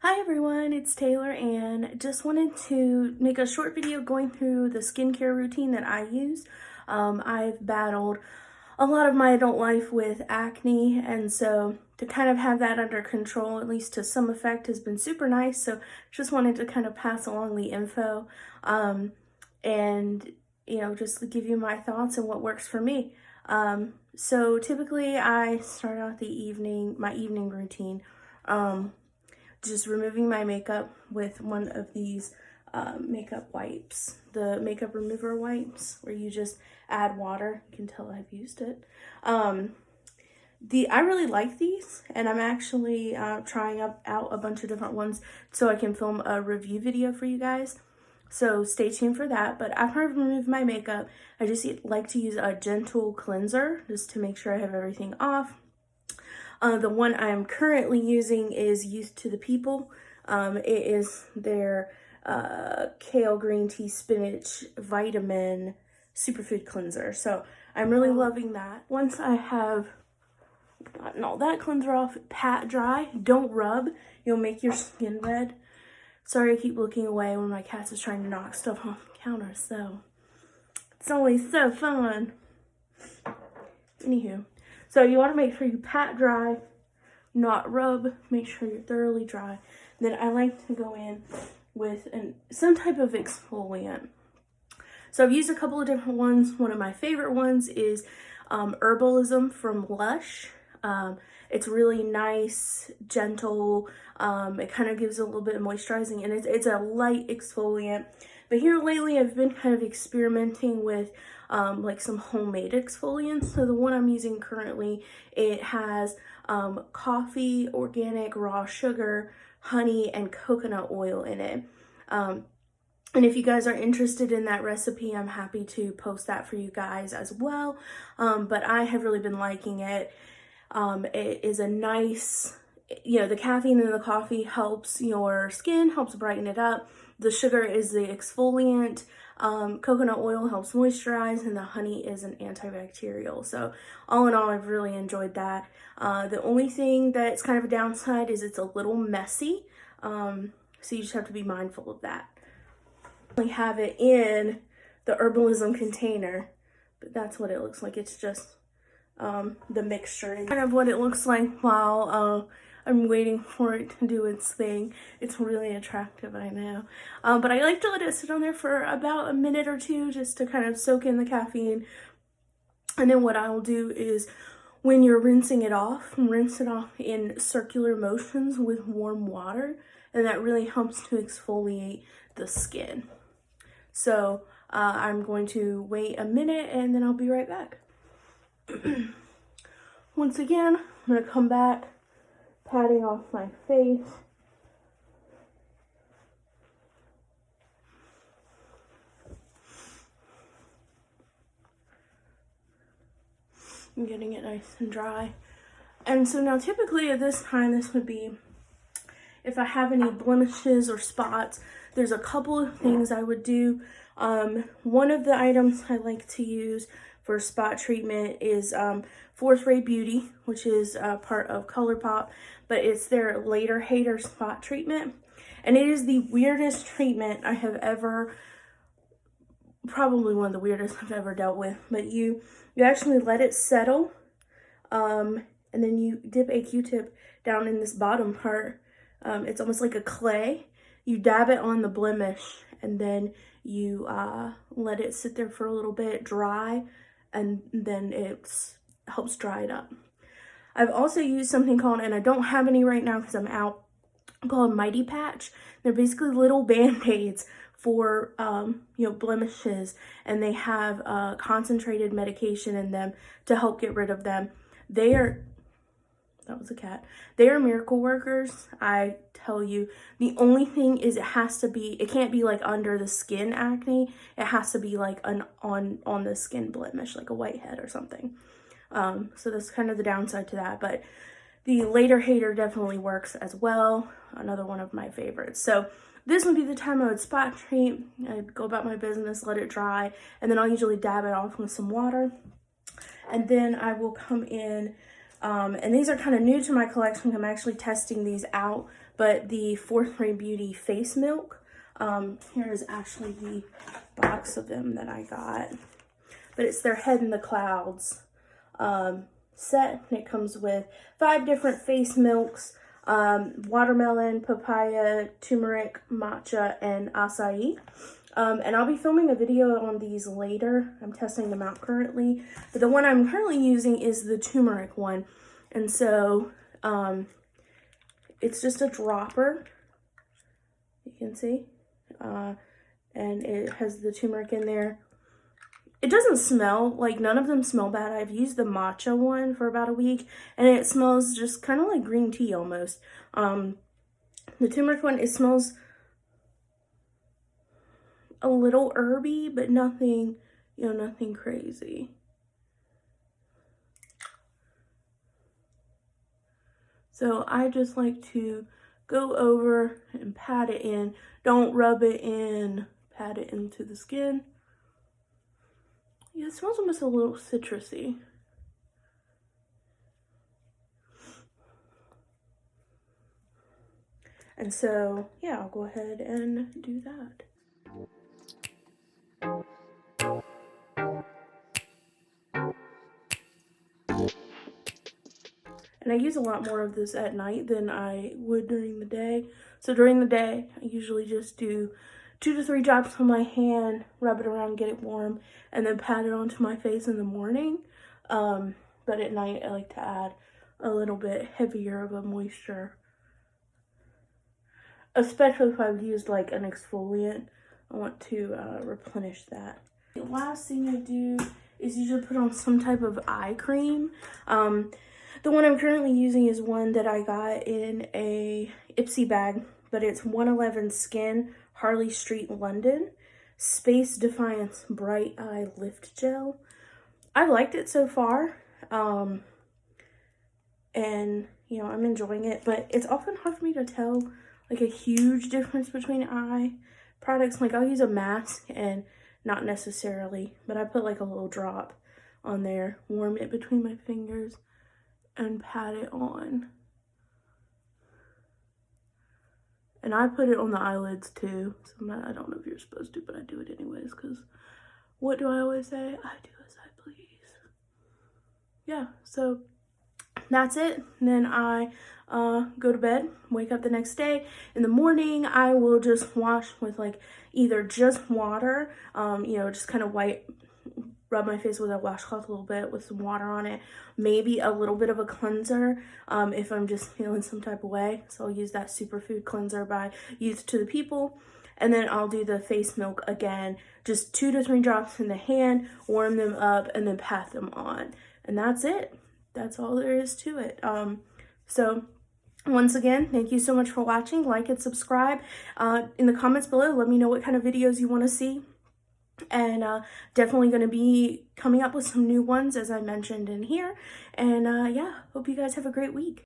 Hi everyone, it's Taylor and just wanted to make a short video going through the skincare routine that I use. I've battled a lot of my adult life with acne, and so to kind of have that under control, at least to some effect, has been super nice. So just wanted to kind of pass along the info and just give you my thoughts and what works for me. So typically I start out my evening routine. Just removing my makeup with one of these makeup wipes, the makeup remover wipes, where you just add water. You can tell I've used it. I really like these, and I'm actually trying out a bunch of different ones so I can film a review video for you guys. So stay tuned for that. But after I've removed my makeup, I just like to use a gentle cleanser just to make sure I have everything off. The one I'm currently using is Youth to the People. It is their kale green tea spinach vitamin superfood cleanser. So I'm really loving that. Once I have gotten all that cleanser off, pat dry, don't rub. You'll make your skin red. Sorry, I keep looking away when my cat is trying to knock stuff off the counter, so it's always so fun. Anywho. So you want to make sure you pat dry, not rub. Make sure you're thoroughly dry. Then I like to go in with some type of exfoliant. So I've used a couple of different ones. One of my favorite ones is Herbalism from Lush. It's really nice, gentle. It kind of gives a little bit of moisturizing, and it's a light exfoliant. But here lately, I've been kind of experimenting with like some homemade exfoliants. So the one I'm using currently, it has coffee, organic raw sugar, honey, and coconut oil in it. And if you guys are interested in that recipe, I'm happy to post that for you guys as well. But I have really been liking it. It is a nice, the caffeine in the coffee helps your skin, helps brighten it up. The sugar is the exfoliant. Coconut oil helps moisturize, and the honey is an antibacterial. So all in all, I've really enjoyed that. The only thing that's kind of a downside is it's a little messy. So you just have to be mindful of that. I have it in the Herbalism container, but that's what it looks like. It's just the mixture. Kind of what it looks like while I'm waiting for it to do its thing. It's really attractive, I know. But I like to let it sit on there for about a minute or two just to kind of soak in the caffeine. And then what I'll do is when you're rinsing it off, rinse it off in circular motions with warm water. And that really helps to exfoliate the skin. So I'm going to wait a minute and then I'll be right back. Once again, I'm going to come back, patting off my face. I'm getting it nice and dry. And so now typically at this time, this would be if I have any blemishes or spots. There's a couple of things I would do. One of the items I like to use for spot treatment is Fourth Ray Beauty, which is part of ColourPop, but it's their Later Hater spot treatment. And it is the weirdest treatment I have ever, probably one of the weirdest I've ever dealt with. But you actually let it settle, and then you dip a Q-tip down in this bottom part. It's almost like a clay. You dab it on the blemish, and then you let it sit there for a little bit, dry, and then it helps dry it up. I've also used something called, and I don't have any right now because I'm out, called Mighty Patch. They're basically little band-aids for blemishes, and they have concentrated medication in them to help get rid of them. That was a cat. They are miracle workers, I tell you. The only thing is it can't be like under the skin acne. It has to be like on the skin blemish, like a whitehead or something. So that's kind of the downside to that. But the Later Hater definitely works as well. Another one of my favorites. So this would be the time I would spot treat. I'd go about my business, let it dry, and then I'll usually dab it off with some water. And then I will come in And these are kind of new to my collection. I'm actually testing these out, but the Fourth Ray Beauty Face Milk. Here is actually the box of them that I got. But it's their Head in the Clouds set. And it comes with 5 different face milks. Watermelon, papaya, turmeric, matcha, and acai. And I'll be filming a video on these later. I'm testing them out currently. But the one I'm currently using is the turmeric one. And so, it's just a dropper. You can see. And it has the turmeric in there. It doesn't smell, like none of them smell bad. I've used the matcha one for about a week and it smells just kind of like green tea almost. The turmeric one, it smells a little herby, but nothing, you know, nothing crazy. So I just like to go over and pat it in. Don't rub it in, pat it into the skin. Yeah, it smells almost a little citrusy. And so, yeah, I'll go ahead and do that. And I use a lot more of this at night than I would during the day. So during the day, I usually just do 2 to 3 drops on my hand, rub it around, get it warm, and then pat it onto my face in the morning. But at night, I like to add a little bit heavier of a moisture. Especially if I've used like an exfoliant, I want to replenish that. The last thing I do is usually put on some type of eye cream. The one I'm currently using is one that I got in a Ipsy bag, but it's 111 Skin, Harley Street, London, Space Defiance Bright Eye Lift Gel. I've liked it so far, and, you know, I'm enjoying it, but it's often hard for me to tell, like, a huge difference between eye products. Like, I'll use a mask and not necessarily, but I put, like, a little drop on there, warm it between my fingers, and pat it on. And I put it on the eyelids too. So I don't know if you're supposed to, but I do it anyways, because what do I always say? I do as I please. Yeah, so that's it. And then I go to bed, wake up the next day. In the morning, I will just wash with like either just water, you know, just kind of rub my face with a washcloth a little bit with some water on it, maybe a little bit of a cleanser if I'm just feeling some type of way. So I'll use that Superfood Cleanser by Youth to the People. And then I'll do the face milk again, just 2 to 3 drops in the hand, warm them up, and then pat them on. And that's it. That's all there is to it. So once again, thank you so much for watching. Like and subscribe. In the comments below, let me know what kind of videos you want to see. And definitely going to be coming up with some new ones, as I mentioned in here. And yeah, hope you guys have a great week.